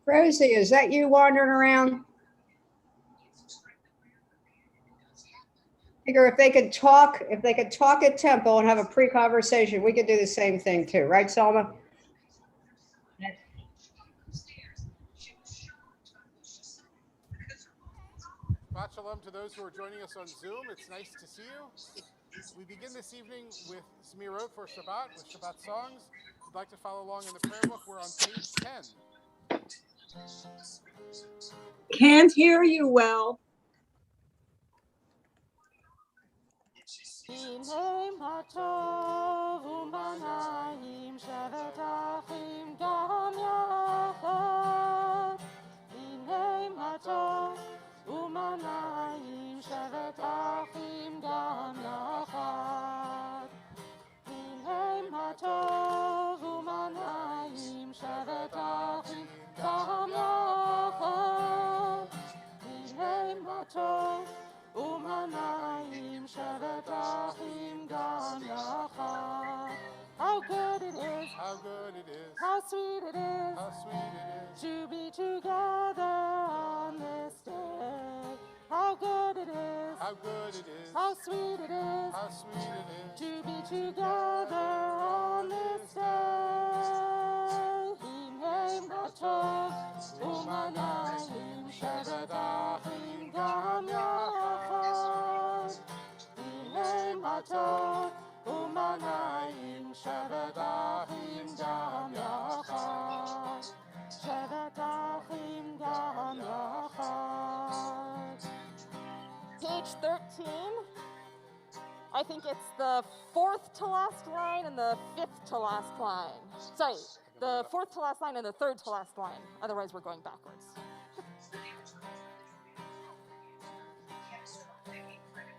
Rosie, is that you wandering around? Figure if they could talk at tempo and have a pre-conversation, we could do the same thing too, right, Selma? Shabbat shalom to those who are joining us on Zoom. It's nice to see you. We begin this evening with Smirot for Shabbat, with Shabbat songs. If you'd like to follow along in the prayer book, we're on page 10. Can't hear you well. How good it is, How good it is, how sweet it is, how sweet it is, to be together on this day. How good it is, how good it is, how sweet it is, how sweet it is, to be together on this day. Hinei matov umanayim shevetachim gam yachad. Hinei matov umanayim shevetachim gam yachad. Shevetachim gam yachad. Page 13. I think it's the fourth to last line and the fifth to last line. Sorry, the fourth to last line and the third to last line. Otherwise, we're going backwards.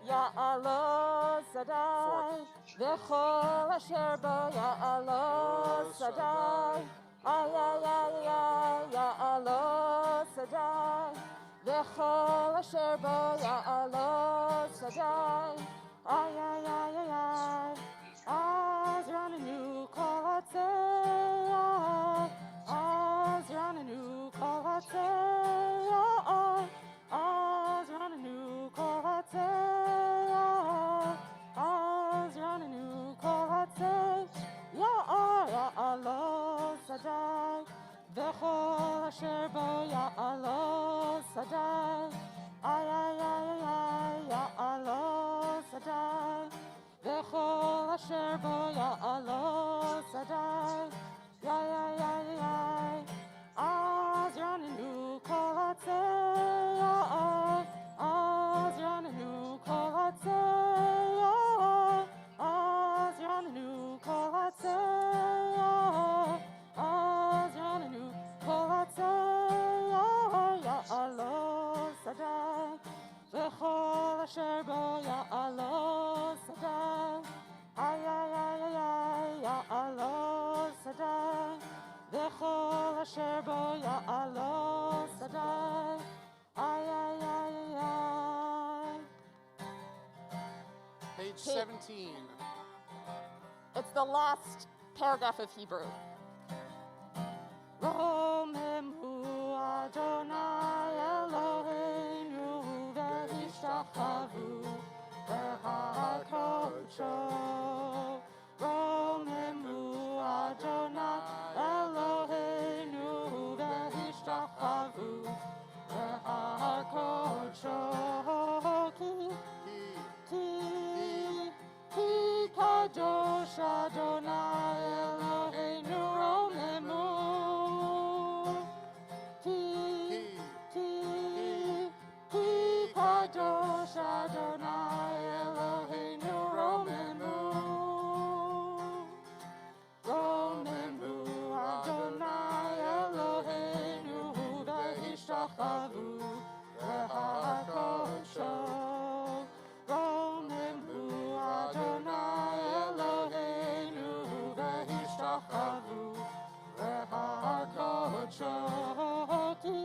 Ya'alo Sadai, v'chol asher bo Ya'alo Sadai. Ay, ay, ay, ay, Ya'alo Sadai, v'chol asher bo Ya'alo Sadai. Ay, ay, ay, ay, ay, Az ranenu kol hatzei, Az ranenu kol hatzei, Az ranenu kol hatzei, Az ranenu kol hatzei, Ya'alo Sadai, v'chol asher bo Ya'alo Sadai. Ay, ay, ay, ay, ay, Ya'alo Sadai, v'chol asher bo Ya'alo Sadai. Ay, ay, ay, ay, ay, Az ranenu kol hatzei, Az ranenu kol hatzei, Az ranenu kol hatzei, Az ranenu kol hatzei, Ya'alo Sadai, v'chol asher bo Ya'alo Sadai. Ay, ay, ay, ay, ay, Ya'alo Sadai, v'chol asher bo Ya'alo Sadai. Ay, ay, ay, ay, ay. Page 17. It's the last paragraph of Hebrew. Romemu Adonai Eloheinu ve'ishtachavu v'ha'kodsho. Romemu Adonai Eloheinu ve'ishtachavu v'ha'kodsho. Kadosh Adonai Eloheinu Romemu. Ki Kadosh Adonai Eloheinu Romemu. Romemu Adonai Eloheinu v'hishtachavu v'ha'kodsho. Romemu Adonai Eloheinu v'hishtachavu v'ha'kodsho. Ki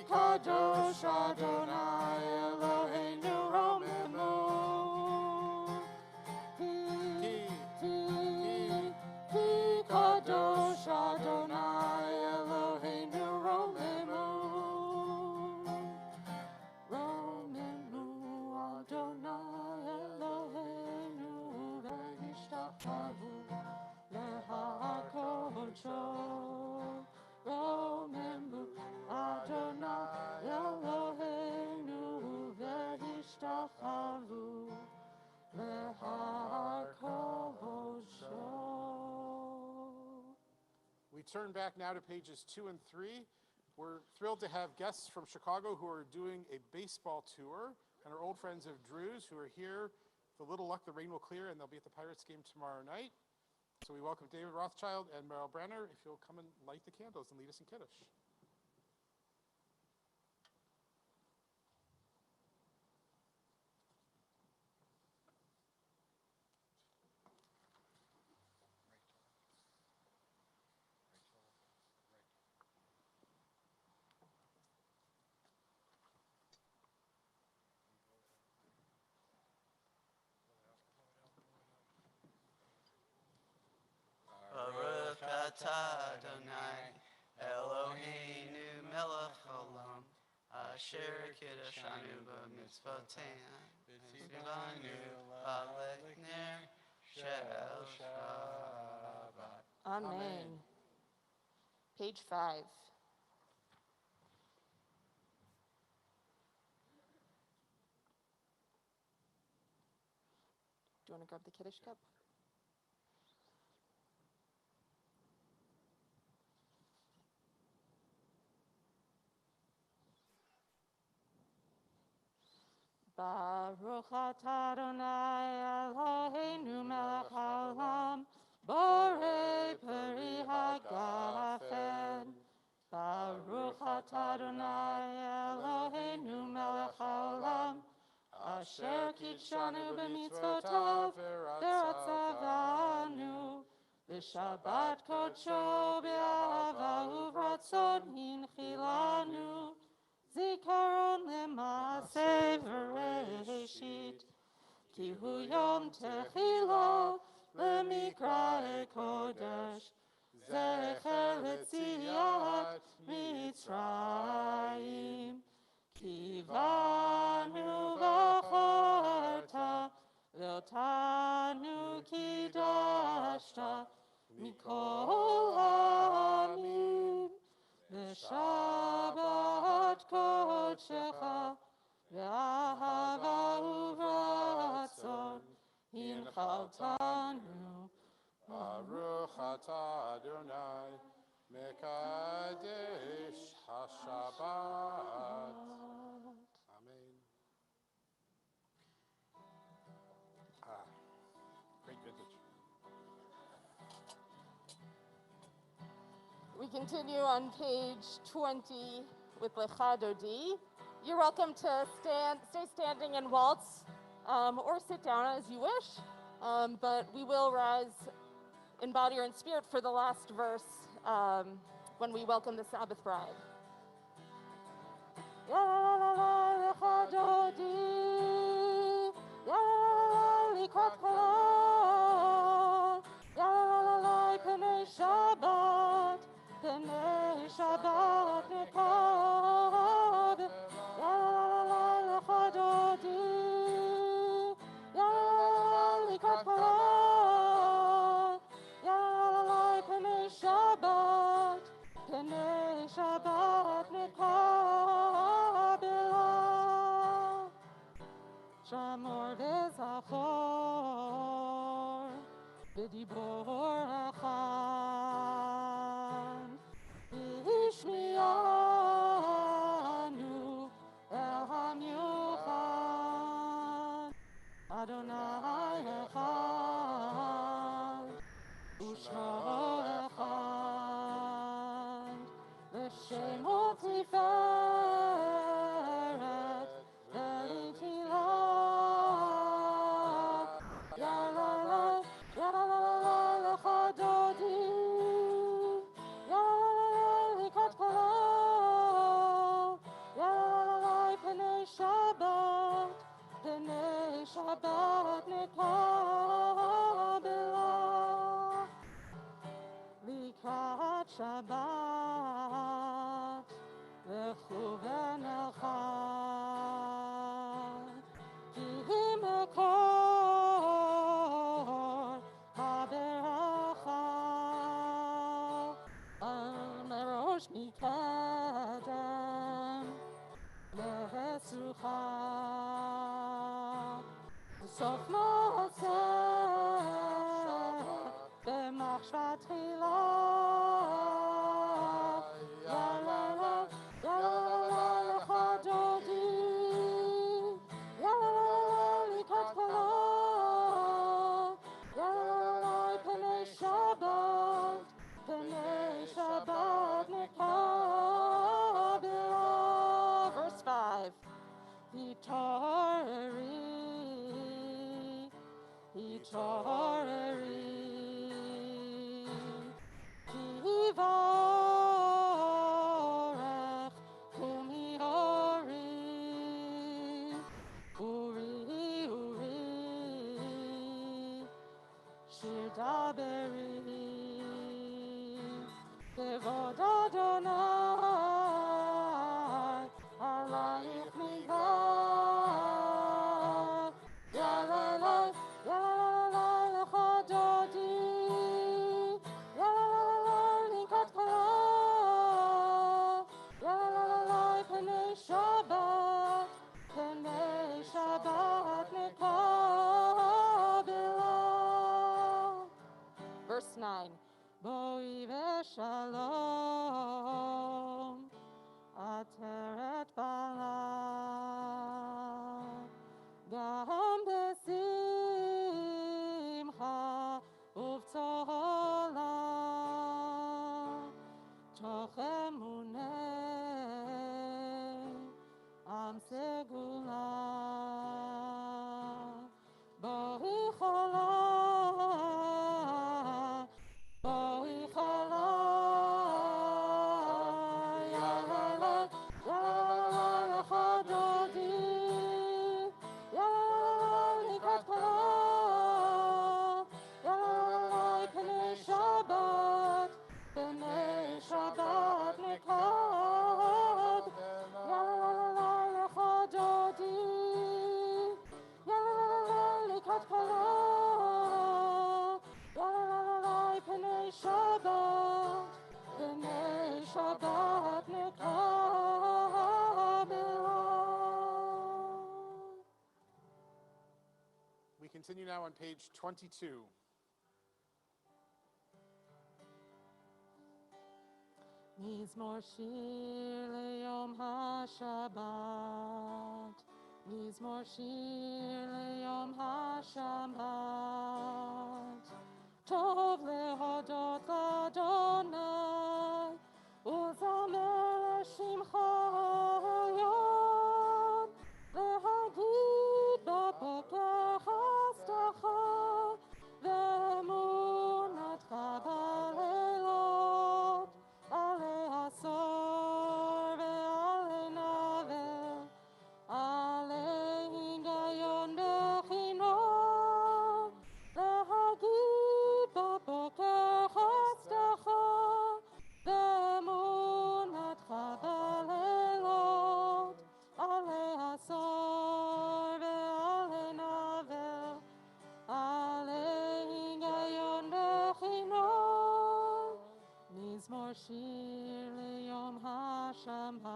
Kadosh Adonai Eloheinu Romemu. Ki Kadosh Adonai Eloheinu Romemu. Romemu Adonai Eloheinu v'hishtachavu v'ha'kodsho. Romemu Adonai Eloheinu v'hishtachavu v'ha'kodsho. We turn back now to pages 2 and 3. We're thrilled to have guests from Chicago who are doing a baseball tour, and our old friends of Drew's who are here. With a little luck, the rain will clear, and they'll be at the Pirates game tomorrow night. So we welcome David Rothschild and Meryl Brenner, if you'll come and light the candles and lead us in Kiddush. Baruch atah Adonai Eloheinu melech haolam asher kiddushanu b'mitzvotein v'tzivanu b'alech ner shel Shabbat. Amen. Page 5. Do you want to grab the Kiddush cup? Baruch atah Adonai Eloheinu melech haolam borei peri hagafen. Baruch atah Adonai Eloheinu melech haolam asher kidshanu b'mitzvotav v'ratzavanu v'shabbat kodsho b'ahava uvratzon hinchilanu. Zikaron lema'aseh v'reishit, ki hu yom techila lemikra'e kodesh, zecher letziat Mitzrayim. Ki vanu v'charta v'otanu kidashta mikol ha'amim. V'shabbat kodshecha v'ahava uvratzon hinchaltanu. Baruch atah Adonai mekadesh haShabbat. Amen. Great vintage. We continue on page 20 with Lecha Dodi. You're welcome to stay standing and waltz, or sit down as you wish, but we will rise in body or in spirit for the last verse when we welcome the Sabbath bride. Lecha Dodi, likrat kol, Penei Shabbat, Penei Shabbat nekab, Lecha Dodi, likrat kol, Penei Shabbat, Penei Shabbat nekab, Shamor v'zachor. בדיבור אחד, והשמיענו אל המיוחד, אדוני אחד, ושמו אחד, לשמו תפארת ונתילה. יאללה, יאללה, לך דודי, יאללה, לקראת קולו, יאללה, פני שבת, פני שבת נקרא בלה. לקראת שבת, לכו ונחת, כי היא מקור הברכה. מראש מקדם לסוכה, בסוף מעשה במחשבה תחילה. יאללה, יאללה, לך דודי, יאללה, לקראת קולו, יאללה, פני שבת, פני שבת נקרא בלה. Verse 5. התעוררי, התעוררי, כי יברך קומי אורי, אורי, אורי, שיר דברי, כבוד אדוני עלייך נגלה. יאללה, יאללה, לך דודי, יאללה, לקראת קולו, יאללה, פני שבת, פני שבת נקרא בלה. Verse 9. בואי ושלום, עטרת בעלה, גם בשמחה ובצהלה, תוך אמוני עם סגולה. בואי חלה, בואי חלה, יאללה, יאללה, לך דודי, יאללה, לקראת קולו, יאללה, פני שבת, פני שבת נקרא, יאללה, לך דודי, יאללה, לקראת קולו, יאללה, פני שבת, פני שבת נקרא בלה. We continue now on page 22. מזמור שיר ליום השבת, מזמור שיר ליום השבת, טוב להודות לאדוני ולזמר לשמך היום, להגיד בבוקר חסדך ואמונתך בלילות, עלי עשור ועלי נבל, עלי היגיון בחינוך, להגיד בבוקר חסדך ואמונתך בלילות, עלי עשור ועלי נבל, עלי היגיון בחינוך. מזמור שיר ליום השבת,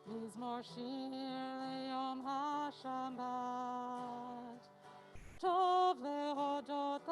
מזמור שיר ליום השבת, טוב להודות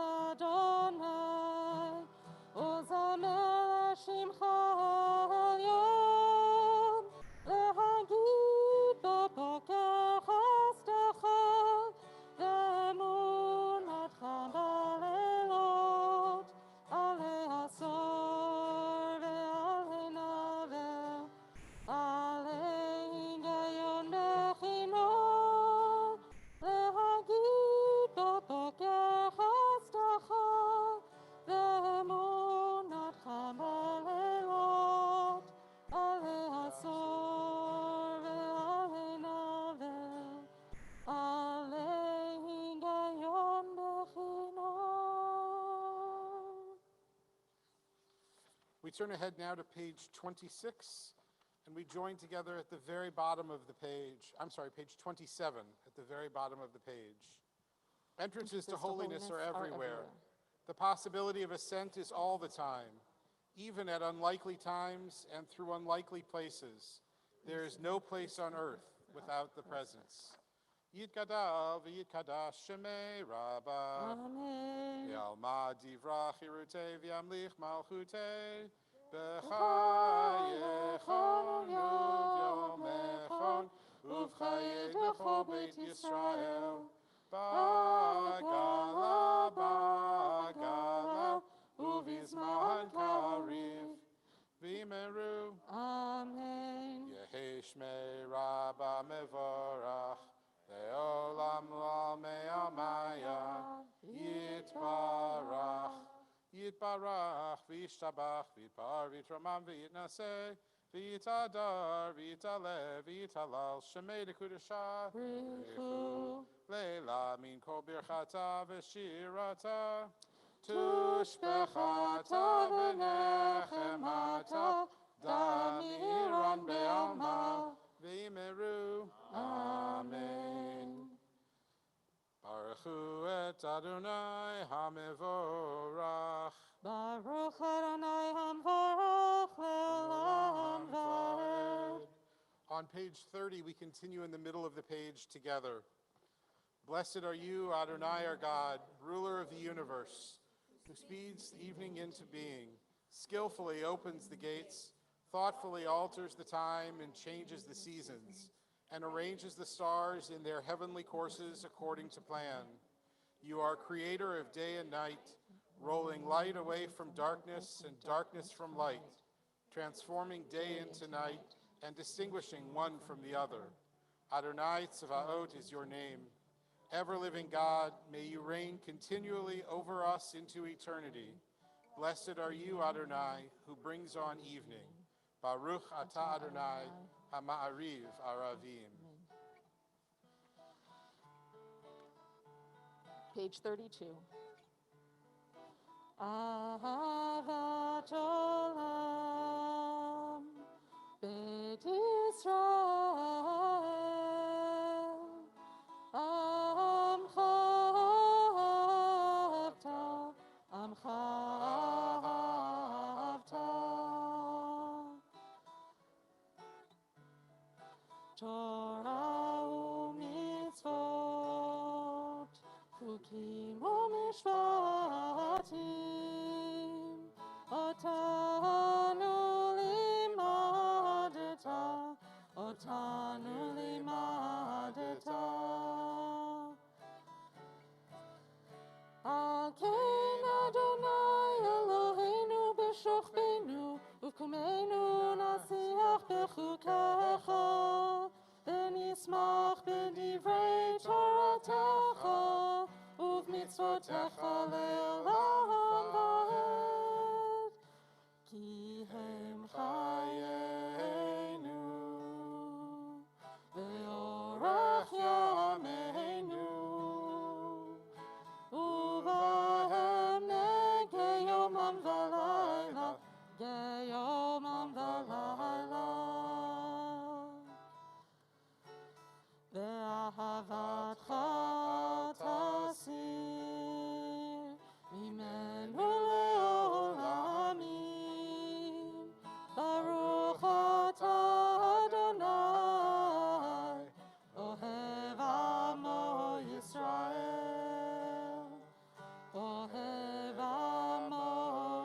turn ahead now to page 26, and we join together at the very bottom of the page. I'm sorry, page 27, at the very bottom of the page. Entrances to holiness are everywhere. The possibility of ascent is all the time, even at unlikely times and through unlikely places. There is no place on earth without the presence. Yitkadav v'yitkadash shemei Rabbah. Amen. Yalma divrach irute v'yamlich malchute. B'chayechon u'vyomechon uv'chayei b'chol beit Yisrael. Bagala, bagala, uvizman kariv, v'meru. Amen. Yehi shmei Rabba mevorach, le'olam l'almei amaya. Yitbarach, yitbarach, v'yishtabach, v'yitbar, v'yitramam, v'yitnaseh, v'yitadar, v'yitaleh, v'yitalal, shemei dekudashah, Richu. Leila min kol birchata v'shirata, tushbechata v'nechemata, damiran be'alma v'imeru. Amen. Baruchu et Adonai hamevorach. Baruch Adonai hamvorach le'olam va'ed. On page 30, we continue in the middle of the page together. Blessed are you, Adonai our God, ruler of the universe, who speeds the evening into being, skillfully opens the gates, thoughtfully alters the time and changes the seasons, and arranges the stars in their heavenly courses according to plan. You are creator of day and night, rolling light away from darkness and darkness from light, transforming day into night and distinguishing one from the other. Adonai Tzvaot is your name. Ever-living God, may you reign continually over us into eternity. Blessed are you, Adonai, who brings on evening. Baruch atah Adonai, hama'ariv aravim. Page 32. Ahavat olam, Beit Yisrael, Amcha avta, Amcha avta. Torah u'mitzvot, chukim u'mishpatim, otanu limadeta, otanu limadeta. Al kein Adonai Eloheinu b'shochbenu, u'kumenu nasiach b'chukecha, v'nismach b'divrei Toratecha, uv'mitzvotecha le'olam va'ed, ki hem chayeinu, ve'orach yameinu, uvahem negei yomam v'layla, geyomam v'layla. Ve'ahavatcha tasir mimenu le'olamim. Baruch atah Adonai, ohev amo Yisrael, ohev amo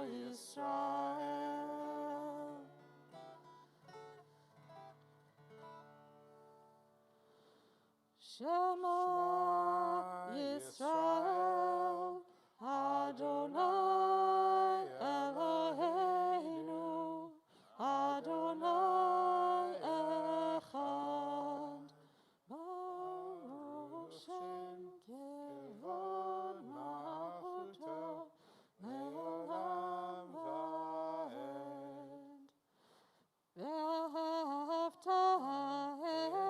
Yisrael. Shema Yisrael, Adonai Eloheinu, Adonai Echad. Baruch Shem Kevod Malchuto, Le'olam va'ed. Ve'ahavta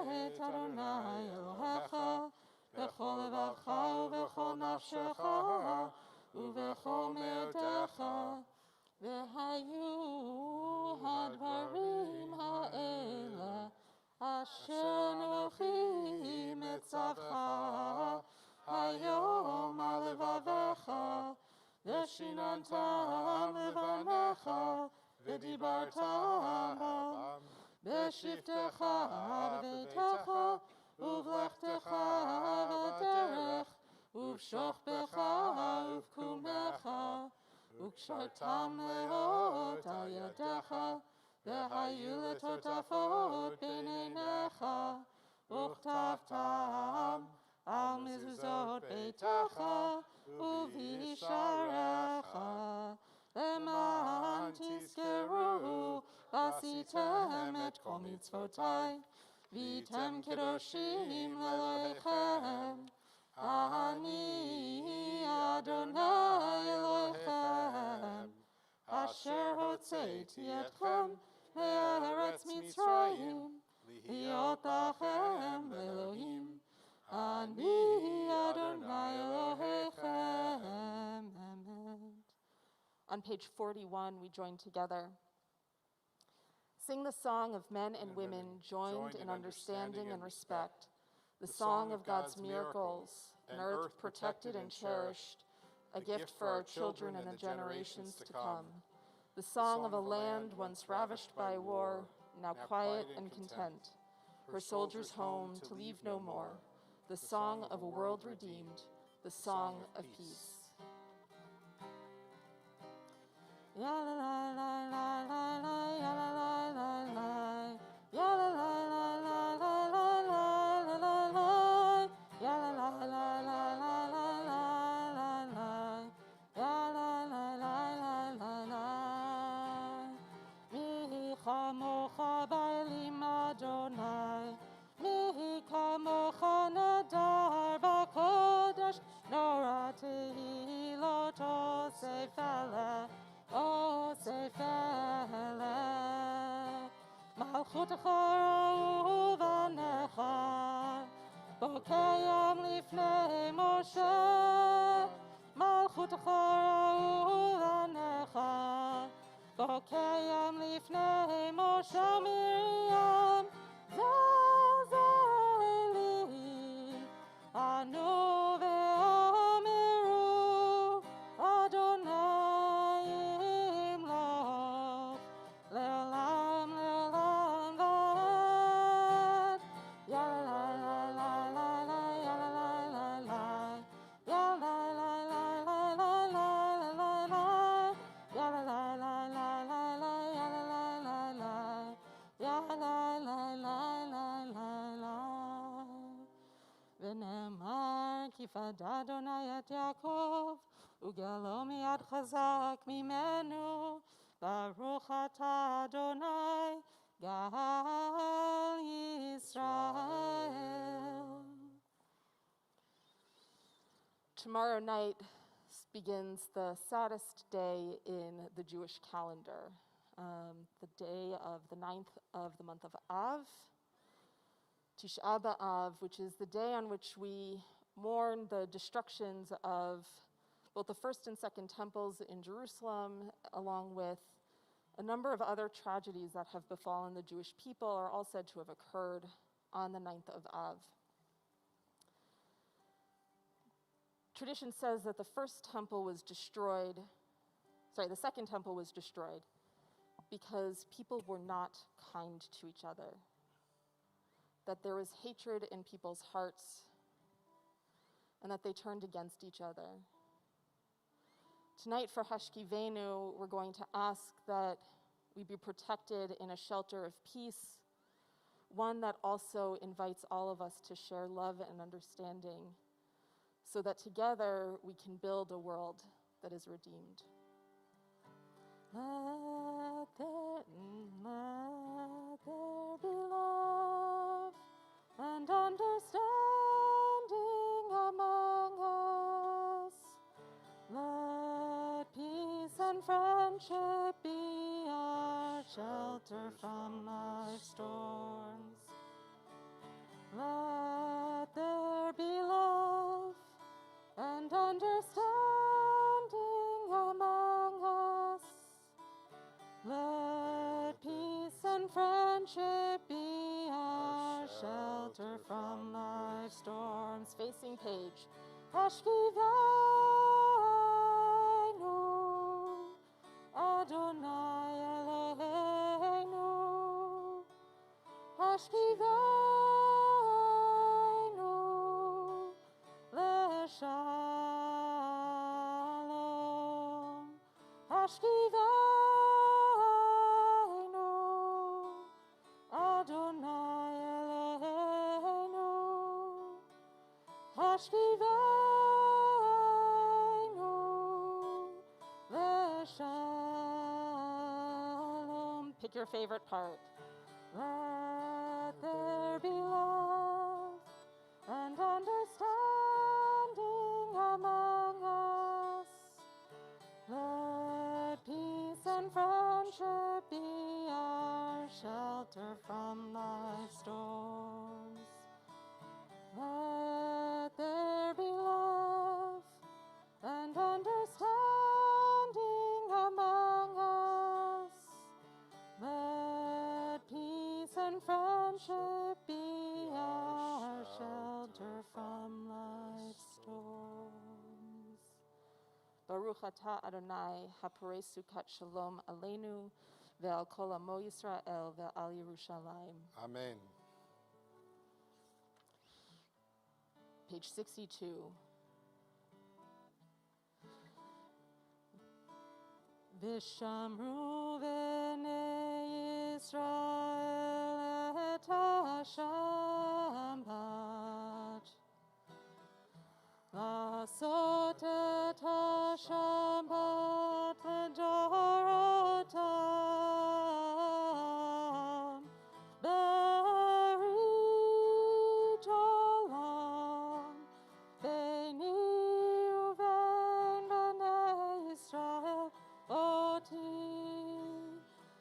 et Adonai Elohecha, Asher Anochi mitzavcha hayom al levavecha v'shinantam levanecha v'dibartam bam b'shivtecha b'veitecha uvlechtecha b'derech uv'shochbecha uv'kumecha וקשרתם לאות על ידיך, והיו לטוטפות בין עיניך, וכתבתם על מזוזות ביתך ובישעריך, למען תזכרו ועשיתם את כל מצוותי, והייתם קדושים לאלוהיכם. אני אדוני אלוהיכם, אשר הוצאתי אתכם מארץ מצרים, להיות לכם לאלוהים. אני אדוני אלוהיכם. Amen. On page 41, we join together. Sing the song of men and women joined in understanding and respect, the song of God's miracles, an earth protected and cherished, a gift for our children and the generations to come. The song of a land once ravished by war, now quiet and content, her soldiers home to leave no more. The song of a world redeemed, the song of peace. Ya la la la la la la, ya la la la la, ya la la la la la la la la la, ya la la la la la la la la la, ya la la la la la la. Mi chamocha ba'elim Adonai, mi kamocha nadar b'kodesh, nora tehilot osefele. O Sefele, Malchutecha uvanecha, Bokeyam lifnei Moshe, Malchutecha uvanecha, Bokeyam lifnei Moshe Miriam, Zazelim, Anu ve'omeru, Adonai. ונאמר כי פדה אדוני את יעקב וגאלו מיד חזק ממנו, ברוך אתה אדוני גאל ישראל. Tomorrow night begins the saddest day in the Jewish calendar, the day of the 9th of the month of Av, Tisha B'Av, which is the day on which we mourn the destructions of both the first and second temples in Jerusalem, along with a number of other tragedies that have befallen the Jewish people, are all said to have occurred on the 9th of Av. Tradition says that the second temple was destroyed because people were not kind to each other, that there was hatred in people's hearts, and that they turned against each other. Tonight for Hashkivenu, we're going to ask that we be protected in a shelter of peace, one that also invites all of us to share love and understanding, so that together we can build a world that is redeemed. Let there be love and understanding among us. Let peace and friendship be our shelter from life's storms. Let there be love and understanding among us. Let peace and friendship be our shelter from life's storms. Facing page. Hashkivenu, Adonai Eloheinu. Hashkivenu, Leshalom. Hashkivenu, Adonai Eloheinu. Hashkivenu, Leshalom. Pick your favorite part. Let there be love and understanding among us. Let peace and friendship be our shelter from life's storms. Let there be love and understanding among us. Let peace and friendship be our shelter from life's storms. Baruch atah Adonai haporei sukat shalom aleinu ve'al kol amo Yisrael ve'al Yerushalayim. Amen. Page 62. Vishamru v'nei Yisrael et ha-Shabbat. Lasot et ha-Shabbat l'dorotam. Berit olam. Beini uvein b'nei Yisrael.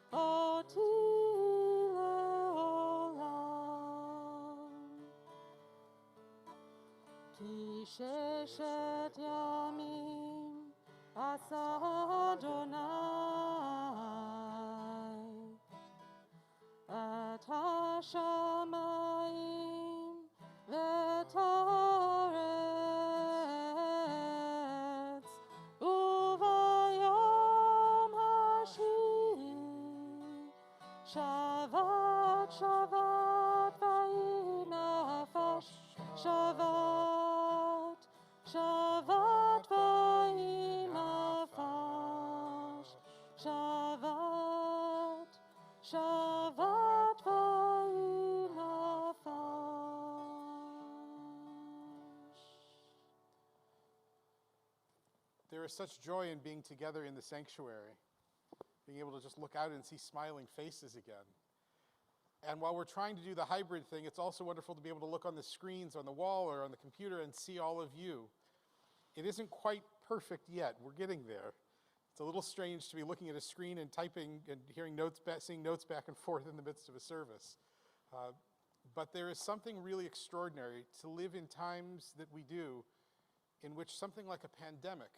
Oti leolam. Ki sheshet yamim asa Adonai et hashamayim v'et haaretz uvayom hashvi'i Shabbat, Shabbat, vayinafash. Shabbat, Shabbat, vayinafash. Shabbat, Shabbat, vayinafash. There is such joy in being together in the sanctuary, being able to just look out and see smiling faces again. And while we're trying to do the hybrid thing, it's also wonderful to be able to look on the screens on the wall or on the computer and see all of you. It isn't quite perfect yet. We're getting there. It's a little strange to be looking at a screen and typing and hearing notes, seeing notes back and forth in the midst of a service. But there is something really extraordinary to live in times that we do in which something like a pandemic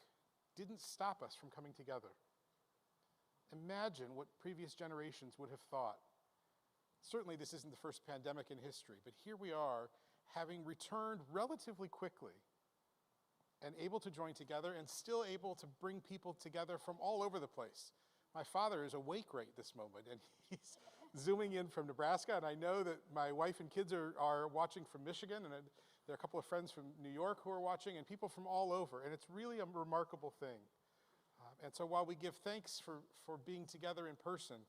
didn't stop us from coming together. Imagine what previous generations would have thought. Certainly this isn't the first pandemic in history, but here we are, having returned relatively quickly and able to join together and still able to bring people together from all over the place. My father is awake right this moment, and he's zooming in from Nebraska, and I know that my wife and kids are watching from Michigan, and there are a couple of friends from New York who are watching, and people from all over, and it's really a remarkable thing. And so while we give thanks for being together in person,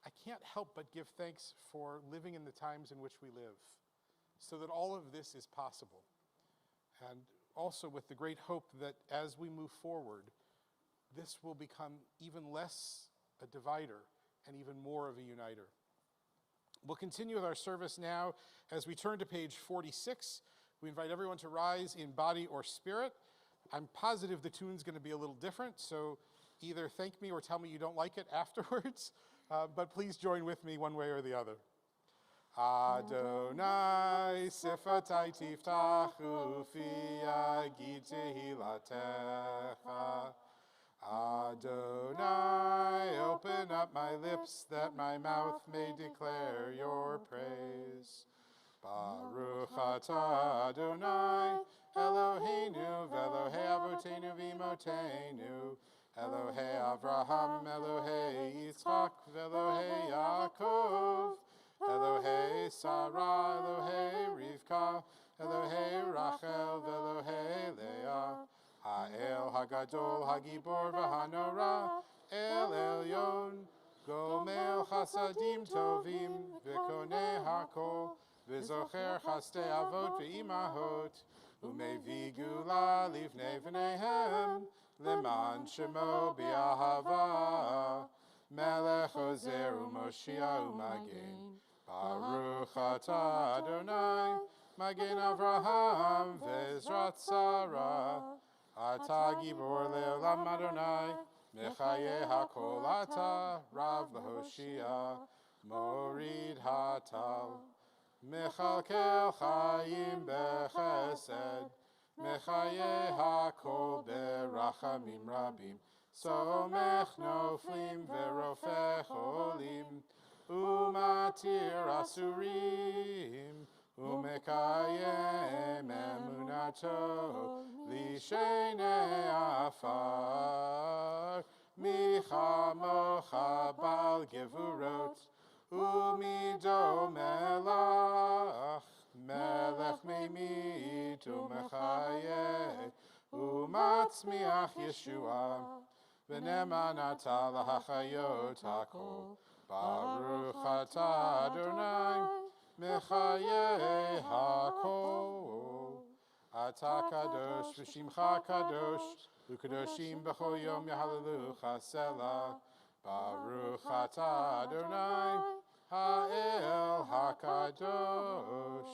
I can't help but give thanks for living in the times in which we live, so that all of this is possible. And also with the great hope that as we move forward, this will become even less a divider and even more of a uniter. We'll continue with our service now as we turn to page 46. We invite everyone to rise in body or spirit. I'm positive the tune's going to be a little different, so either thank me or tell me you don't like it afterwards, but please join with me one way or the other. Adonai sifatai tiftachu fi yagid tehilatecha. Adonai, open up my lips that my mouth may declare your praise. ata Adonai, Eloheinu v'Elohei Avotenu v'Imotenu, Elohei Avraham, Elohei Yitzchak, v'Elohei Yaakov, Elohei Sarah, Elohei Rivka, Elohei Rachel, v'Elohei Leah, Ha'el Hagadol, Hagibor v'Hanora, El Elyon, Gomel Chasadim Tovim, V'Konei Hakol, V'Zocher Chastei Avot v'Imahot, U'Mevi Gula Livnei V'neihem, Leman Shemo B'Ahava, Melech Ozer U'Moshia U'Magen, Baruch Atah Adonai, Magen Avraham V'Ezrat Sarah, Atah Gibor Le'olam Adonai, Mechaye HaKol Atah, Rav Lehoshia, Morid Hatal, Mechalkel Chaim Bechesed, Mechaye HaKol Berachamim Rabim, Somech Noflim Verofech Olim, Umatir Asurim, Umekayem Emunato, Lishene Afar, Michamocha Bal Gevurot, Umido Melach, Melech Meimit Umechaye, Umatzmiach Yeshua, V'nemanata lahachayot hakol, Baruch atah Adonai, Mechaye hakol. Atah kadosh v'shimcha kadosh, u'kadoshim b'chol yom yahalelucha selah. Baruch atah Adonai, ha'el hakadosh.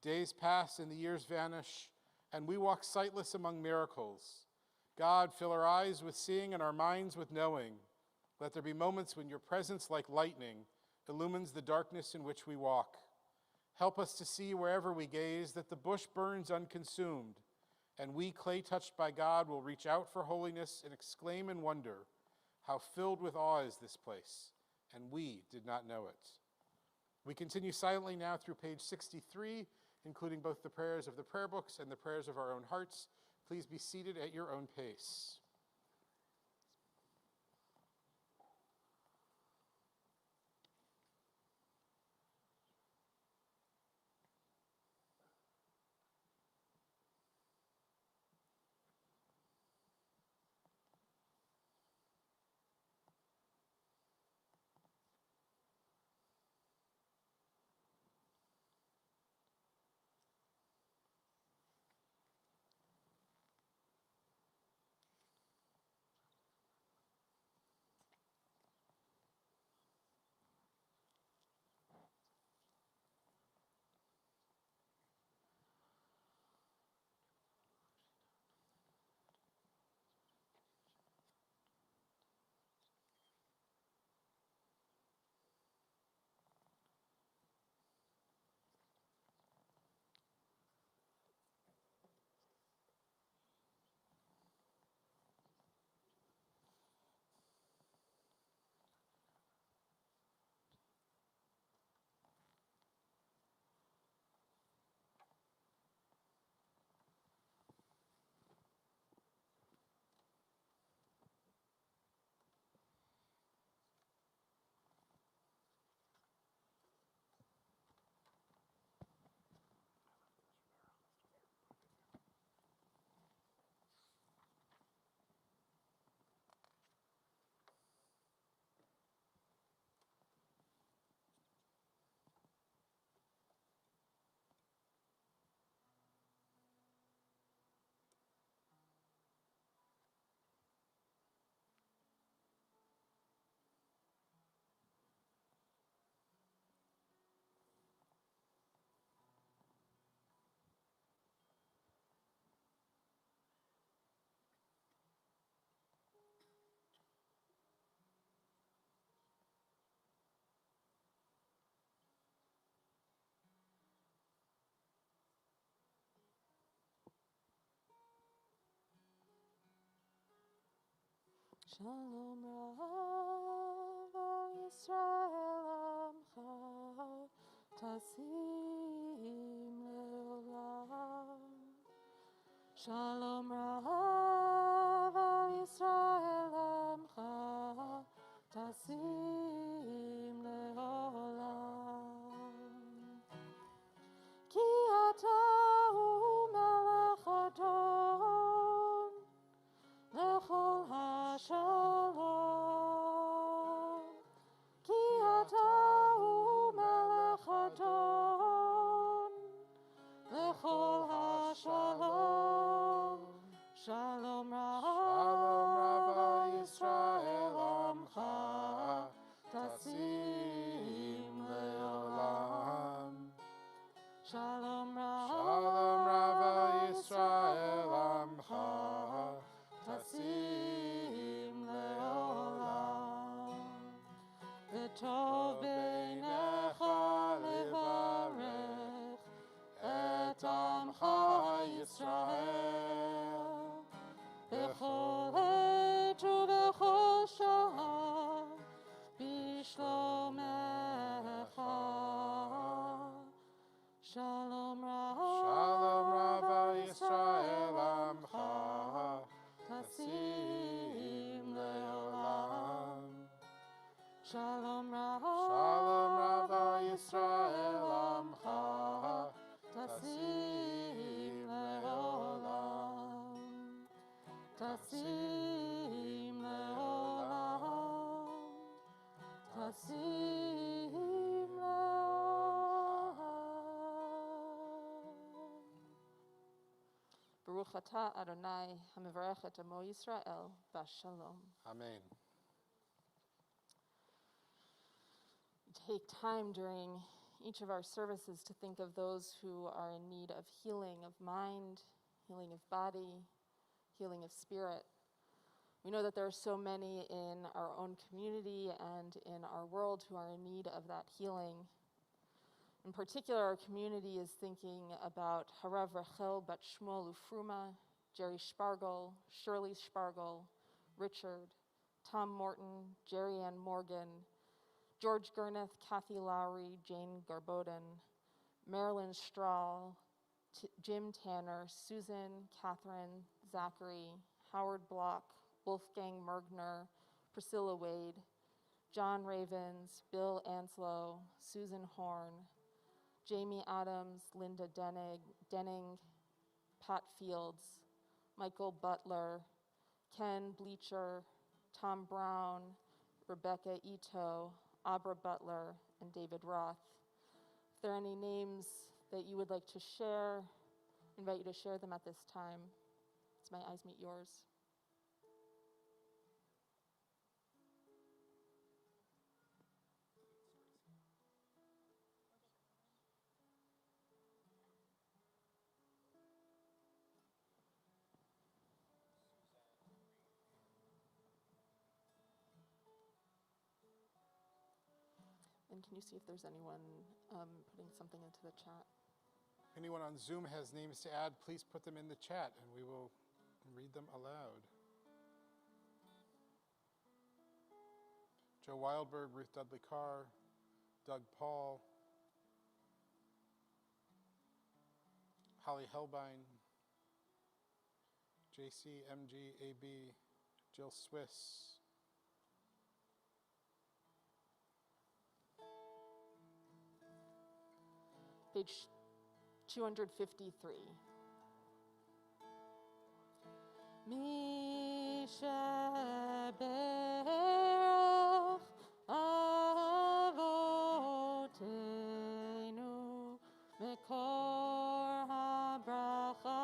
Days pass and the years vanish, and we walk sightless among miracles. God, fill our eyes with seeing and our minds with knowing. Let there be moments when your presence, like lightning, illumines the darkness in which we walk. Help us to see wherever we gaze that the bush burns unconsumed, and we, clay touched by God, will reach out for holiness and exclaim in wonder, how filled with awe is this place, and we did not know it. We continue silently now through page 63, including both the prayers of the prayer books and the prayers of our own hearts. Please be seated at your own pace. Shalom Rav Yisrael Amcha Tasim Shalom Rav al Yisrael Amcha Tasim Leolam Ki Ata Hu Melech Adon Lechol HaShalom Ki Ata Hu Melech Adon Lechol HaShalom Shalom Rav Yisrael Amcha Tasim Leolam Shalom Rav Yisrael Amcha Tasim Leolam V'tov beinecha levarech et Amcha Yisrael B'chol עת ובכל שעה בשלומך Shalom Rav Yisrael Amcha Tasim Leolam Shalom Rav Yisrael Amcha Tasim Leolam Tasim Leolam Tasim Leolam Baruch atah Adonai hamavarech et amo Yisrael b'shalom. Amen. Take time during each of our services to think of those who are in need of healing of mind, healing of body, healing of spirit. We know that there are so many in our own community and in our world who are in need of that healing. In particular, our community is thinking about Harav Rachel Bat Shmuel Ufruma, Jerry Spargel, Shirley Spargel, Richard, Tom Morton, Jerry Ann Morgan, George Gurneth, Kathy Lowry, Jane Garboden, Marilyn Strahl, Jim Tanner, Susan, Catherine, Zachary, Howard Block, Wolfgang Mergner, Priscilla Wade, John Ravens, Bill Anslow, Susan Horn, Jamie Adams, Linda Denning, Pat Fields, Michael Butler, Ken Bleacher, Tom Brown, Rebecca Ito, Abra Butler, and David Roth. If there are any names that you would like to share, I invite you to share them at this time. As my eyes meet yours. And can you see if there's anyone putting something into the chat? If anyone on Zoom has names to add, please put them in the chat and we will read them aloud. Joe Wildberg, Ruth Dudley Carr, Doug Paul, Holly Helbine, JC, MG, AB, Jill Swiss, Page 253. Mi sheberach avoteinu mekor habracha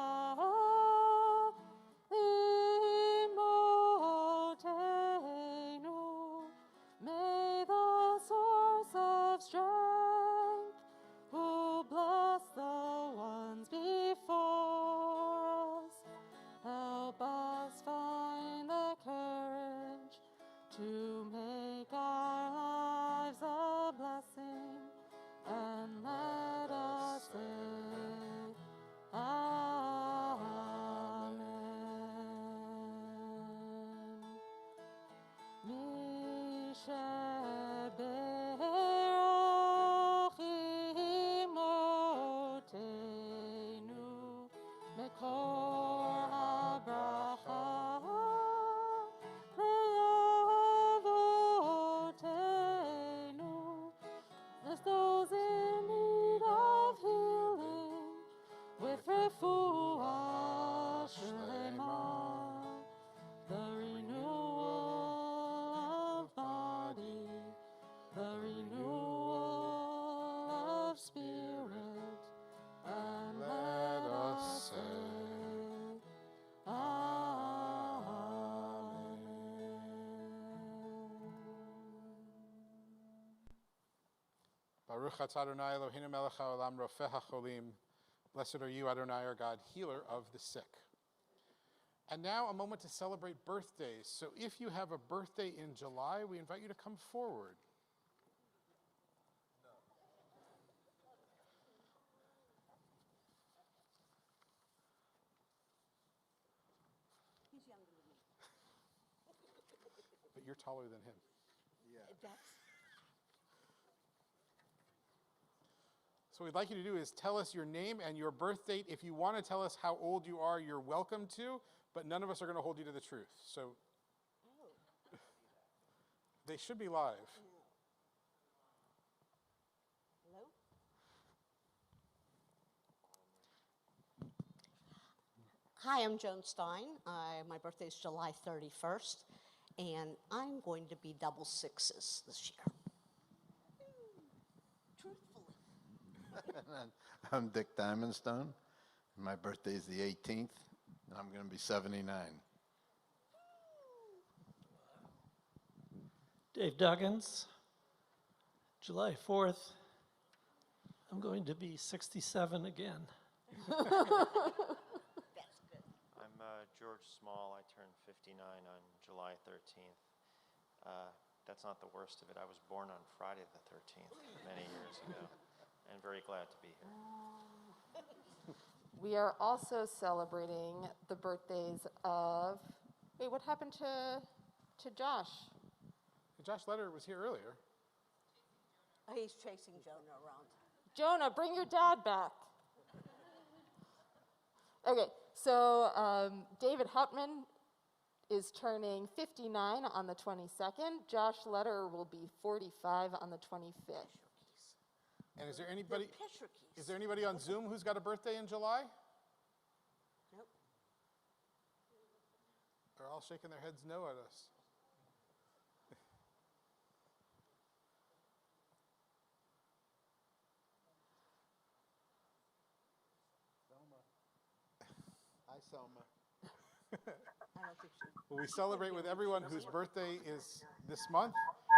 imotenu. May the source of strength who bless the ones before us help us find the courage to make our lives a blessing and let us live Baruch atah Adonai Eloheinu melech haolam rofeh hacholim. Blessed are you, Adonai, our God, healer of the sick. And now a moment to celebrate birthdays. So if you have a birthday in July, we invite you to come forward. But you're taller than him. So what we'd like you to do is tell us your name and your birth date. If you want to tell us how old you are, you're welcome to, but none of us are going to hold you to the truth. So they should be live. Hello? Hi, I'm Joan Stein. My birthday is July 31st, and I'm going to be double sixes this year. Truthfully. I'm Dick Diamondstone. My birthday is the 18th, and I'm going to be 79. Dave Duggins, July 4th. I'm going to be 67 again. That's good. I'm George Small. I turned 59 on July 13th. That's not the worst of it. I was born on Friday the 13th many years ago, and very glad to be here. We are also celebrating the birthdays of, wait, what happened to Josh? Josh Leder was here earlier. He's chasing Jonah around. Jonah, bring your dad back. Okay, so David Houtman is turning 59 on the 22nd. Josh Leder will be 45 on the 25th. And is there anybody? Picture keys. Is there anybody on Zoom who's got a birthday in July? Nope. They're all shaking their heads no at us. Hi, Selma. I don't think so. Well, we celebrate with everyone whose birthday is this month,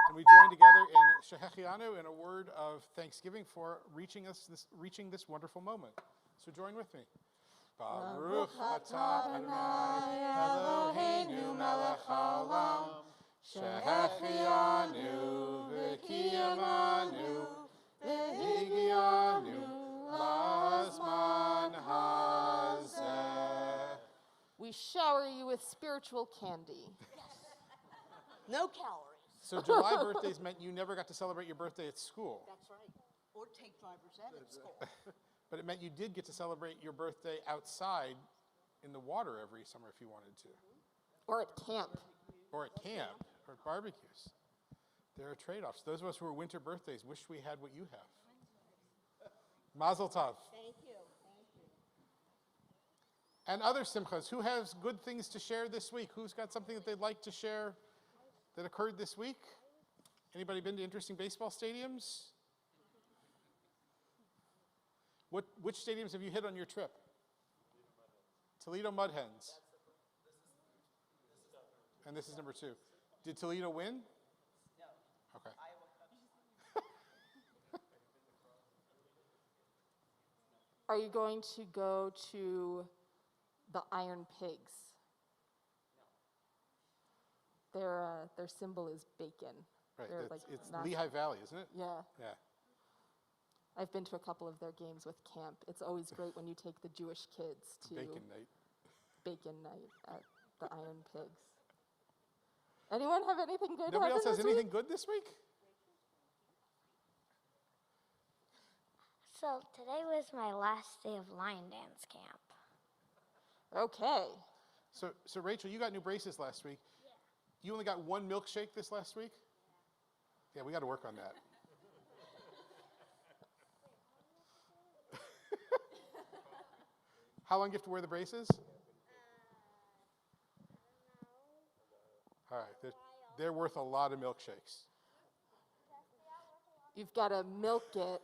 and we join together in Shehechianu in a word of thanksgiving for reaching this wonderful moment. So join with me. Baruch atah Adonai Eloheinu melech haolam, Shehechianu v'kiyamanu v'higianu lazman hazeh. We shower you with spiritual candy. No calories. So July birthdays meant you never got to celebrate your birthday at school. That's right. Or take driver's ed at school. But it meant you did get to celebrate your birthday outside in the water every summer if you wanted to. Or at camp. Or at camp, or at barbecues. There are trade-offs. Those of us who are winter birthdays wish we had what you have. Mazel tov. Thank you. Thank you. And other simchas, who has good things to share this week? Who's got something that they'd like to share that occurred this week? Anybody been to interesting baseball stadiums? Which stadiums have you hit on your trip? Toledo Mud Hens. And this is number 2. Did Toledo win? No. Okay. Are you going to go to the Iron Pigs? No. Their symbol is bacon. Right. They're It's not- Lehigh Valley, isn't it? Yeah. Yeah. I've been to a couple of their games with camp. It's always great when you take the Jewish kids to Bacon night. bacon night at the Iron Pigs. Anyone have anything good Nobody else happen has this anything week? good this week? So today was my last day of line dance camp. Okay. So Rachel, you got new braces last week. Yeah. You only got one milkshake this last week? Yeah, we got to work on that. How long do you have to wear the braces? All right, they're worth a lot of milkshakes. You've got to milk it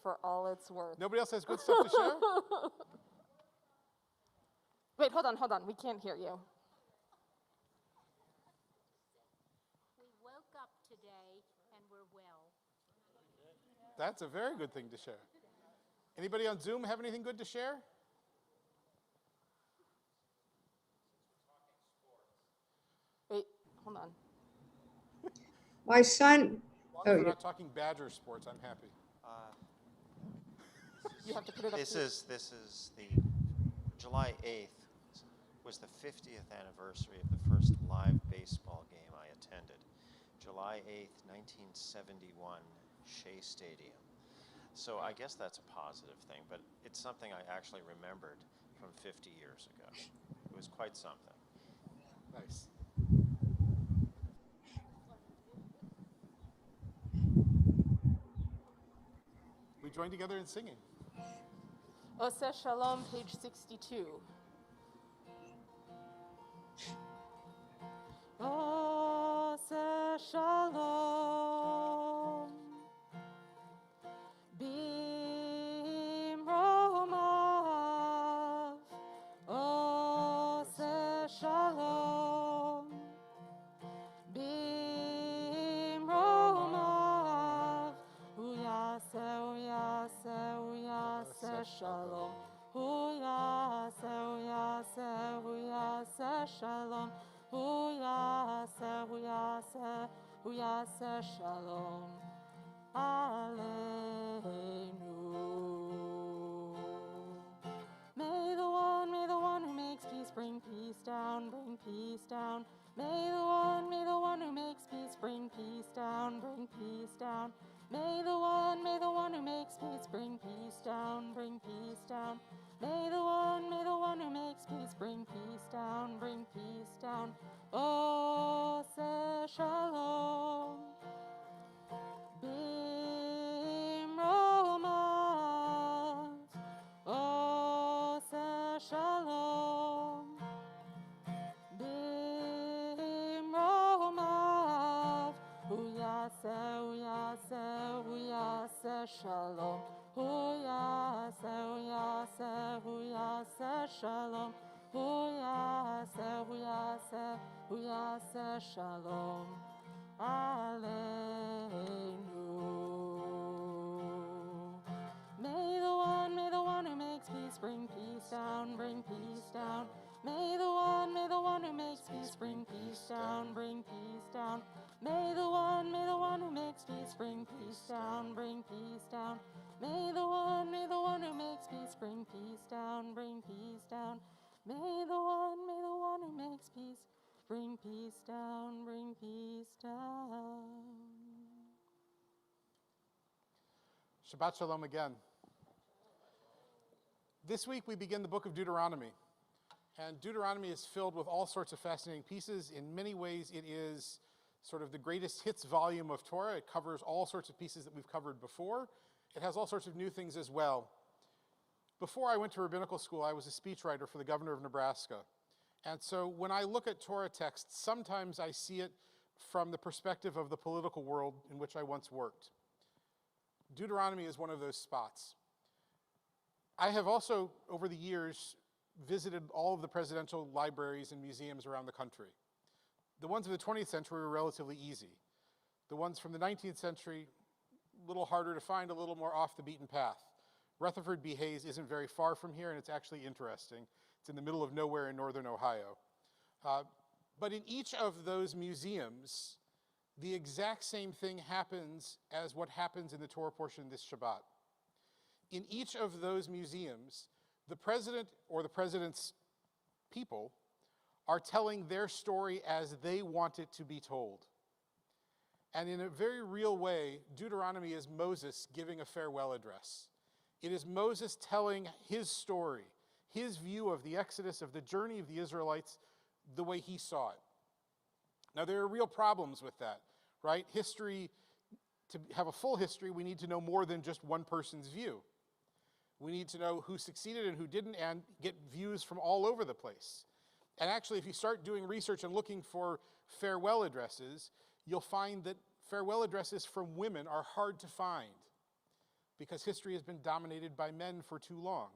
for all it's worth. Nobody else has good stuff to share? Wait, hold on. We can't hear you. We woke up today and we're well. That's a very good thing to share. Anybody on Zoom have anything good to share? Wait, hold on. My son, As long oh, as we're you- not talking Badger sports, I'm happy. You have to put it up. This to- is the July 8th was the 50th anniversary of the first live baseball game I attended. July 8th, 1971, Shea Stadium. So I guess that's a positive thing, but it's something I actually remembered from 50 years ago. It was quite something. Nice. We join together in singing. Oseh Shalom, page 62. Oseh Shalom, Bimromav. Oseh Shalom, Bimromav. Uyaseh, uyaseh, uyaseh Shalom. Uyaseh, uyaseh, uyaseh Shalom. Uyaseh, uyaseh, uyaseh Shalom. Aleinu. May the one who makes peace bring peace down, bring peace down. May the one who makes peace bring peace down, bring peace down. May the one who makes peace bring peace down, bring peace down. May the one who makes peace bring peace down, bring peace down. Oseh Shalom, Bimromav. Oseh Shalom, Bimromav. Uyaseh, uyaseh, uyaseh Shalom. Uyaseh, uyaseh, uyaseh Shalom. Uyaseh, uyaseh, uyaseh Shalom. Aleinu. May the one who makes peace bring peace down, bring peace down. May the one who makes peace bring peace down, bring peace down. May the one who makes peace bring peace down, bring peace down. May the one who makes peace bring peace down, bring peace down. May the one who makes peace bring peace down, bring peace down. Shabbat Shalom again. This week we begin the book of Deuteronomy. And Deuteronomy is filled with all sorts of fascinating pieces. In many ways, it is sort of the greatest hits volume of Torah. It covers all sorts of pieces that we've covered before. It has all sorts of new things as well. Before I went to rabbinical school, I was a speechwriter for the governor of Nebraska. And so when I look at Torah texts, sometimes I see it from the perspective of the political world in which I once worked. Deuteronomy is one of those spots. I have also, over the years, visited all of the presidential libraries and museums around the country. The ones of the 20th century were relatively easy. The ones from the 19th century, a little harder to find, a little more off the beaten path. Rutherford B. Hayes isn't very far from here, and it's actually interesting. It's in the middle of nowhere in northern Ohio. But in each of those museums, the exact same thing happens as what happens in the Torah portion this Shabbat. In each of those museums, the president or the president's people are telling their story as they want it to be told. And in a very real way, Deuteronomy is Moses giving a farewell address. It is Moses telling his story, his view of the Exodus, of the journey of the Israelites, the way he saw it. Now, there are real problems with that, right? History, to have a full history, we need to know more than just one person's view. We need to know who succeeded and who didn't, and get views from all over the place. And actually, if you start doing research and looking for farewell addresses, you'll find that farewell addresses from women are hard to find because history has been dominated by men for too long.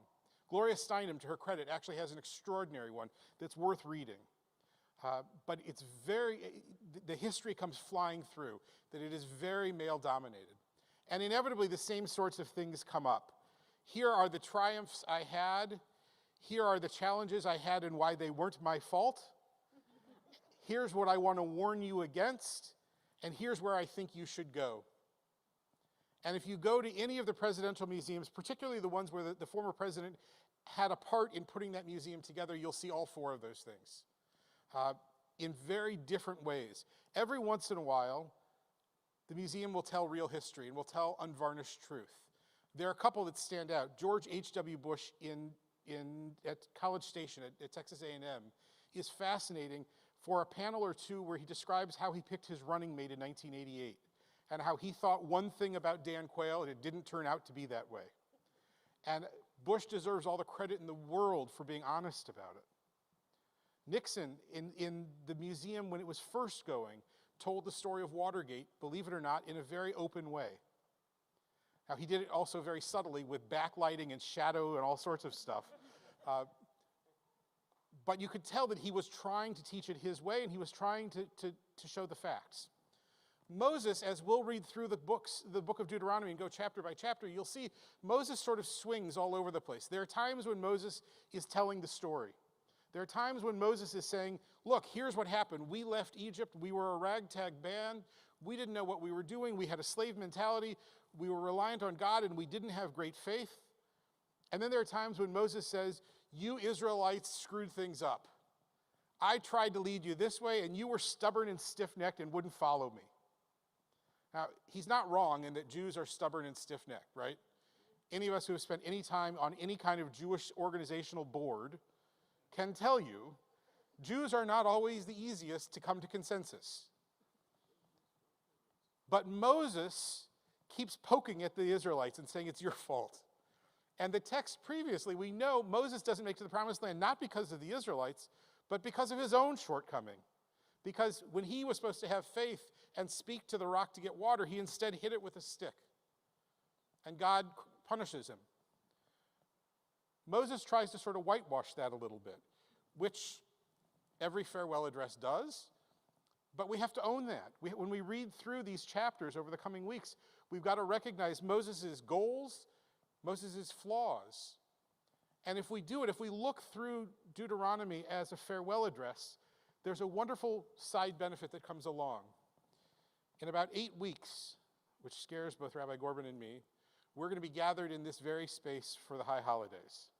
Gloria Steinem, to her credit, actually has an extraordinary one that's worth reading. But it's the history comes flying through, that it is very male-dominated. And inevitably, the same sorts of things come up. Here are the triumphs I had. Here are the challenges I had and why they weren't my fault. Here's what I want to warn you against. And here's where I think you should go. And if you go to any of the presidential museums, particularly the ones where the former president had a part in putting that museum together, you'll see all four of those things in very different ways. Every once in a while, the museum will tell real history and will tell unvarnished truth. There are a couple that stand out. George H.W. Bush at College Station at Texas A&M is fascinating for a panel or two where he describes how he picked his running mate in 1988 and how he thought one thing about Dan Quayle and it didn't turn out to be that way. And Bush deserves all the credit in the world for being honest about it. Nixon, in the museum when it was first going, told the story of Watergate, believe it or not, in a very open way. Now, he did it also very subtly with backlighting and shadow and all sorts of stuff. But you could tell that he was trying to teach it his way, and he was trying to show the facts. Moses, as we'll read through the book of Deuteronomy and go chapter by chapter, you'll see Moses sort of swings all over the place. There are times when Moses is telling the story. There are times when Moses is saying, look, here's what happened. We left Egypt. We were a ragtag band. We didn't know what we were doing. We had a slave mentality. We were reliant on God, and we didn't have great faith. And then there are times when Moses says, you Israelites screwed things up. I tried to lead you this way, and you were stubborn and stiff-necked and wouldn't follow me. Now, he's not wrong in that Jews are stubborn and stiff-necked, right? Any of us who have spent any time on any kind of Jewish organizational board can tell you Jews are not always the easiest to come to consensus. But Moses keeps poking at the Israelites and saying it's your fault. And the text previously, we know Moses doesn't make it to the promised land not because of the Israelites, but because of his own shortcoming. Because when he was supposed to have faith and speak to the rock to get water, he instead hit it with a stick. And God punishes him. Moses tries to sort of whitewash that a little bit, which every farewell address does. But we have to own that. When we read through these chapters over the coming weeks, we've got to recognize Moses' goals, Moses' flaws. And if we do it, if we look through Deuteronomy as a farewell address, there's a wonderful side benefit that comes along. In about 8 weeks, which scares both Rabbi Gorban and me, we're going to be gathered in this very space for the high holidays.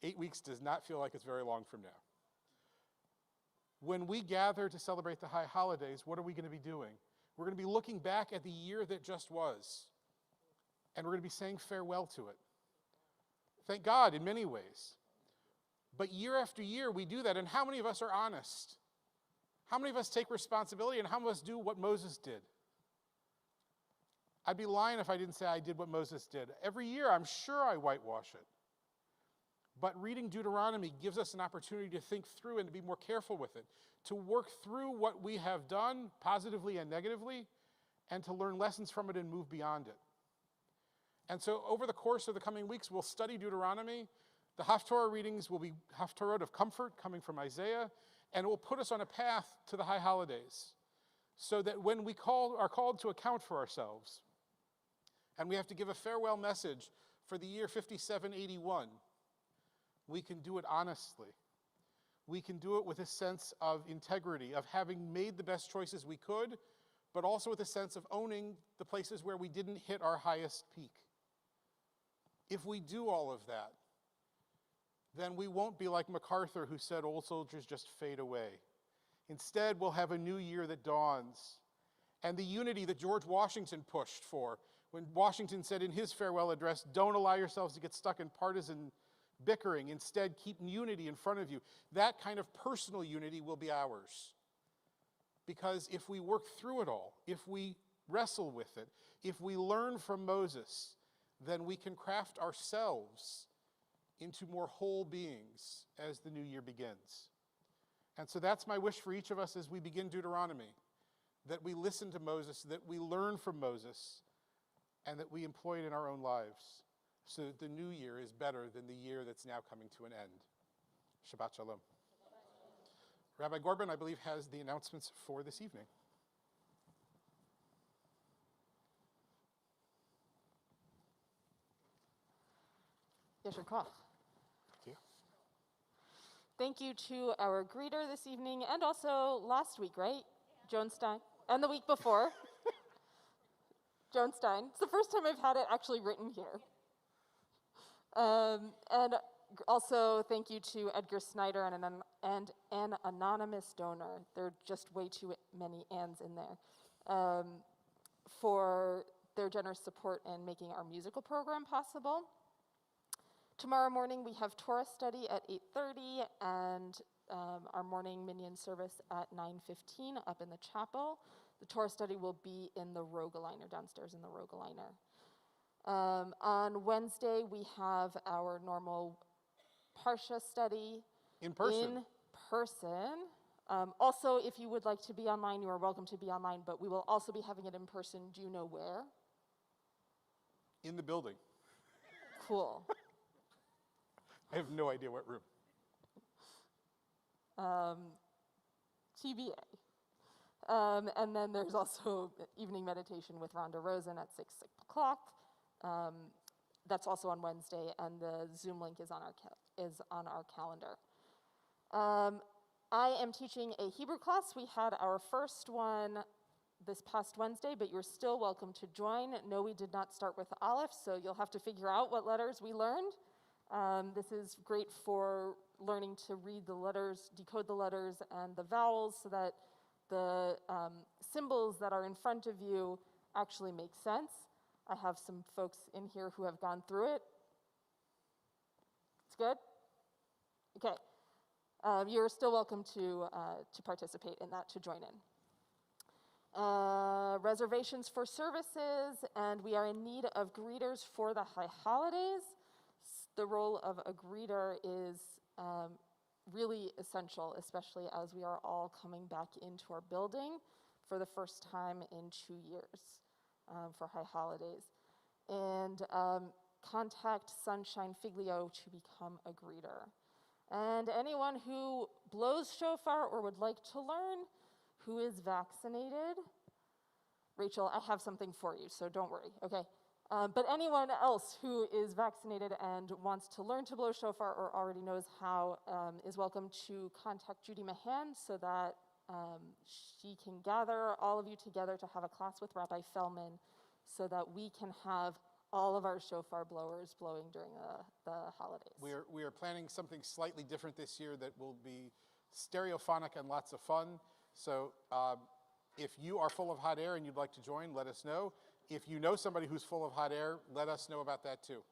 8 weeks does not feel like it's very long from now. When we gather to celebrate the high holidays, what are we going to be doing? We're going to be looking back at the year that just was, and we're going to be saying farewell to it. Thank God in many ways. But year after year, we do that, and how many of us are honest? How many of us take responsibility, and how many of us do what Moses did? I'd be lying if I didn't say I did what Moses did. Every year, I'm sure I whitewash it. But reading Deuteronomy gives us an opportunity to think through and to be more careful with it, to work through what we have done, positively and negatively, and to learn lessons from it and move beyond it. And so over the course of the coming weeks, we'll study Deuteronomy. The Haftorah readings will be Haftorah of comfort coming from Isaiah, and it will put us on a path to the high holidays so that when we are called to account for ourselves, and we have to give a farewell message for the year 5781, we can do it honestly. We can do it with a sense of integrity, of having made the best choices we could, but also with a sense of owning the places where we didn't hit our highest peak. If we do all of that, then we won't be like MacArthur, who said old soldiers just fade away. Instead, we'll have a new year that dawns. And the unity that George Washington pushed for, when Washington said in his farewell address, don't allow yourselves to get stuck in partisan bickering. Instead, keep unity in front of you. That kind of personal unity will be ours. Because if we work through it all, if we wrestle with it, if we learn from Moses, then we can craft ourselves into more whole beings as the new year begins. And so that's my wish for each of us as we begin Deuteronomy, that we listen to Moses, that we learn from Moses, and that we employ it in our own lives, so that the new year is better than the year that's now coming to an end. Shabbat Shalom. Rabbi Gorban, I believe, has the announcements for this evening. Yasher Koch. Thank you. Thank you to our greeter this evening and also last week, right? Joan Stein. And the week before. Joan Stein. It's the first time I've had it actually written here. And also thank you to Edgar Snyder and an anonymous donor. There are just way too many ands in there. For their generous support in making our musical program possible. Tomorrow morning we have Torah study at 8:30 and our morning minion service at 9:15 up in the chapel. The Torah study will be in the Rogaliner, downstairs in the Rogaliner. On Wednesday we have our normal Parsha study. In person. In person. Also, if you would like to be online, you are welcome to be online, but we will also be having it in person. Do you know where? In the building. Cool. I have no idea what room. TBA. And then there's also evening meditation with Rhonda Rosen at 6 o'clock. That's also on Wednesday, and the Zoom link is on our calendar. I am teaching a Hebrew class. We had our first one this past Wednesday, but you're still welcome to join. No, we did not start with Aleph, so you'll have to figure out what letters we learned. This is great for learning to read the letters, decode the letters and the vowels so that the symbols that are in front of you actually make sense. I have some folks in here who have gone through it. It's good? Okay. You're still welcome to participate in that, to join in. Reservations for services, and we are in need of greeters for the high holidays. The role of a greeter is really essential, especially as we are all coming back into our building for the first time in 2 years for high holidays. And contact Sunshine Figlio to become a greeter. And anyone who blows shofar or would like to learn, who is vaccinated, Rachel, I have something for you, so don't worry, okay? But anyone else who is vaccinated and wants to learn to blow shofar or already knows how is welcome to contact Judy Mahan so that she can gather all of you together to have a class with Rabbi Fellman so that we can have all of our shofar blowers blowing during the holidays. We are planning something slightly different this year that will be stereophonic and lots of fun. So if you are full of hot air and you'd like to join, let us know. If you know somebody who's full of hot air, let us know about that too.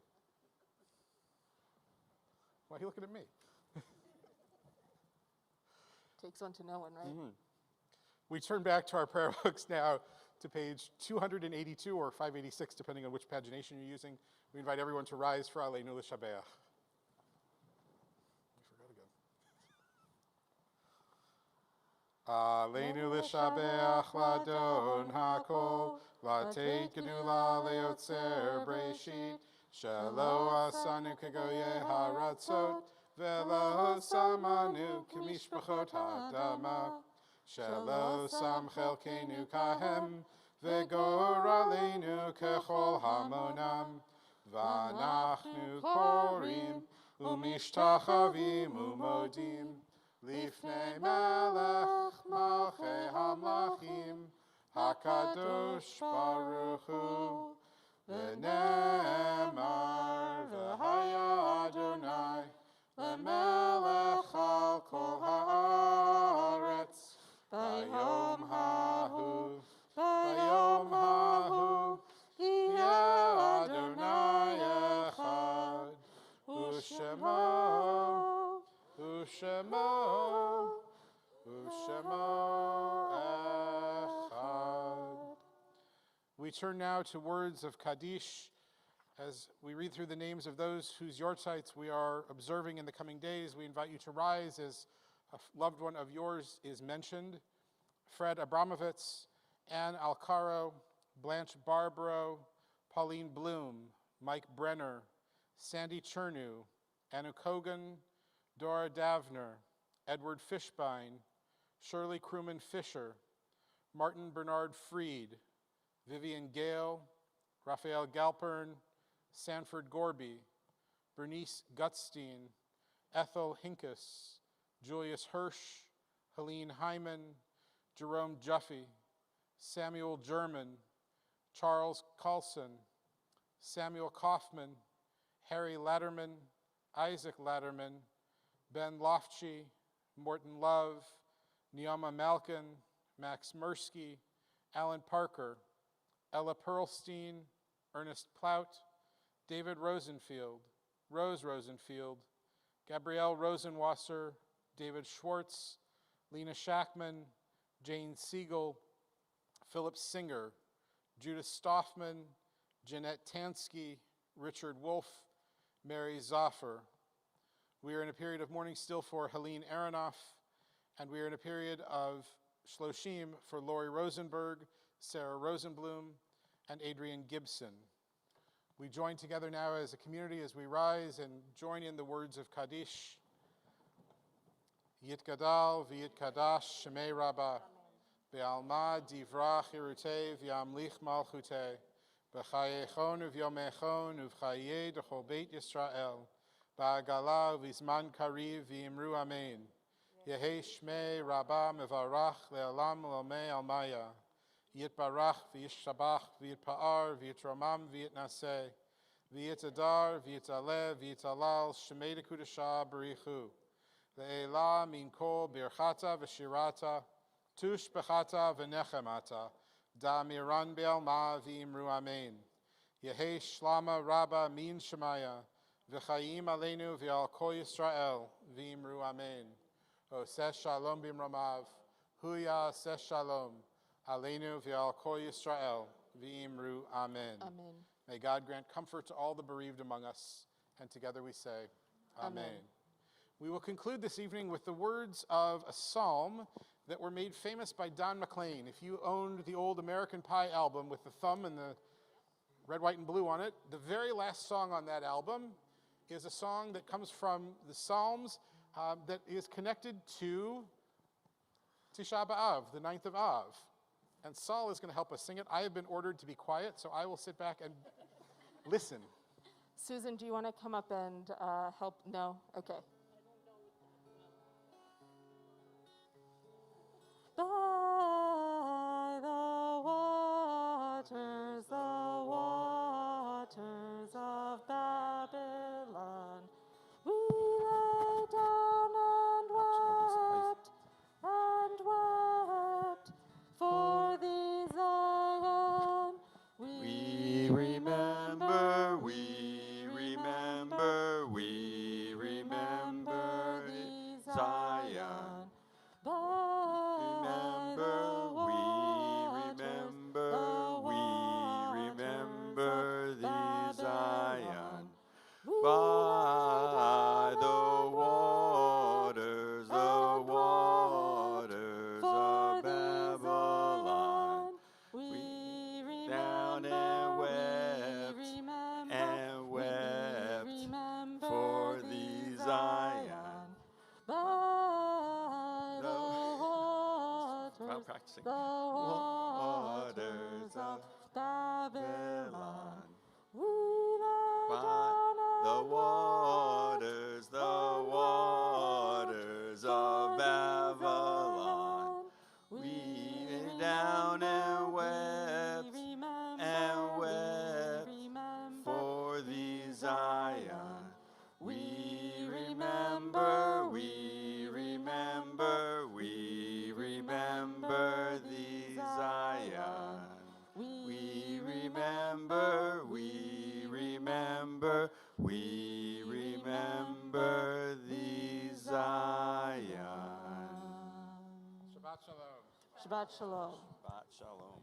Why are you looking at me? Takes one to know one, right? Mm-hmm. We turn back to our prayer books now to page 282 or 586, depending on which pagination you're using. We invite everyone to rise for Aleinu L'Shabeach. I forgot again. Aleinu L'Shabeach Ladon HaKol, Lateit Gedula Leotzer Breshit, Shelo Asanu Kegoye HaRatzot, Velo Samanu Kemishpachot HaDama, Shelo Sam Chelkenu Kahem, Vegor Aleinu Kechol Hamonam, Vanachnu Korim, Umishtachavim Umodim, Lifnei Melech Malchei Hamlachim, Hakadosh Baruch Hu, V'nemar V'haya Adonai, Lemelech al kol haaretz, Bayom hahu, Bayom hahu, Yeh Adonai echad, U'shemo, U'shemo, U'shemo echad. We turn now to words of Kaddish. As we read through the names of those whose yortzites we are observing in the coming days, we invite you to rise as a loved one of yours is mentioned. Fred Abramovitz, Ann Alcaro, Blanche Barbaro, Pauline Bloom, Mike Brenner, Sandy Chernu, Anu Kogan, Dora Davner, Edward Fishbein, Shirley Crewman Fisher, Martin Bernard Freed, Vivian Gale, Raphael Galpern, Sanford Gorby, Bernice Gutstein, Ethel Hinkus, Julius Hirsch, Helene Hyman, Jerome Juffy, Samuel German, Charles Carlson, Samuel Kaufman, Harry Latterman, Isaac Latterman, Ben Loftschi, Morton Love, Neoma Malkin, Max Mursky, Alan Parker, Ella Pearlstein, Ernest Plout, David Rosenfield, Rose Rosenfield, Gabrielle Rosenwasser, David Schwartz, Lena Shackman, Jane Siegel, Philip Singer, Judith Stoffman, Jeanette Tansky, Richard Wolf, Mary Zoffer. We are in a period of mourning still for Helene Aronoff, and we are in a period of Shloshim for Lori Rosenberg, Sarah Rosenblum, and Adrian Gibson. We join together now as a community as we rise and join in the words of Kaddish. Yitgadal v'yitkadash shemei Rabbah, be'alma divrach irutei v'yamlich malchutei, b'chayechon uv'yomechon uv'chayei d'chol beit Yisrael, ba'agala v'izman kariv v'imru amen. Yehi shmei Rabbah mevarach le'alam l'omei almaya. Yitbarach v'yishabach v'yitpa'ar v'yitramam v'yitnaseh v'yitadar v'yitaleh v'yitalal shemei dekudasha barichu le'ela min kol birchata v'shirata tush bechata v'nechemata da miran be'alma v'imru amen. Yehi shlama rabba min shemaya v'chayim aleinu v'al kol Yisrael v'imru amen. Oseh shalom b'imromav huya seh shalom Aleinu v'al kol Yisrael v'imru amen. Amen. May God grant comfort to all the bereaved among us, and together we say, Amen. We will conclude this evening with the words of a psalm that were made famous by Don McLean. If you owned the old American Pie album with the thumb and the red, white, and blue on it, the very last song on that album is a song that comes from the Psalms that is connected to Tisha B'Av, the 9th of Av. And Saul is going to help us sing it. I have been ordered to be quiet, so I will sit back and listen. Susan, do you want to come up and help? No? Okay. By the waters of Babylon, we lay down and wept for thee, Zion. We remember thee, Zion. Remember thee, Zion. By the waters of Babylon, we down and wept for thee, Zion. By the waters of Babylon, we lay down the waters of Babylon, we down and wept for thee, Zion. We remember thee, Zion. We remember thee, Zion. Shabbat shalom. Shabbat shalom. Shabbat shalom.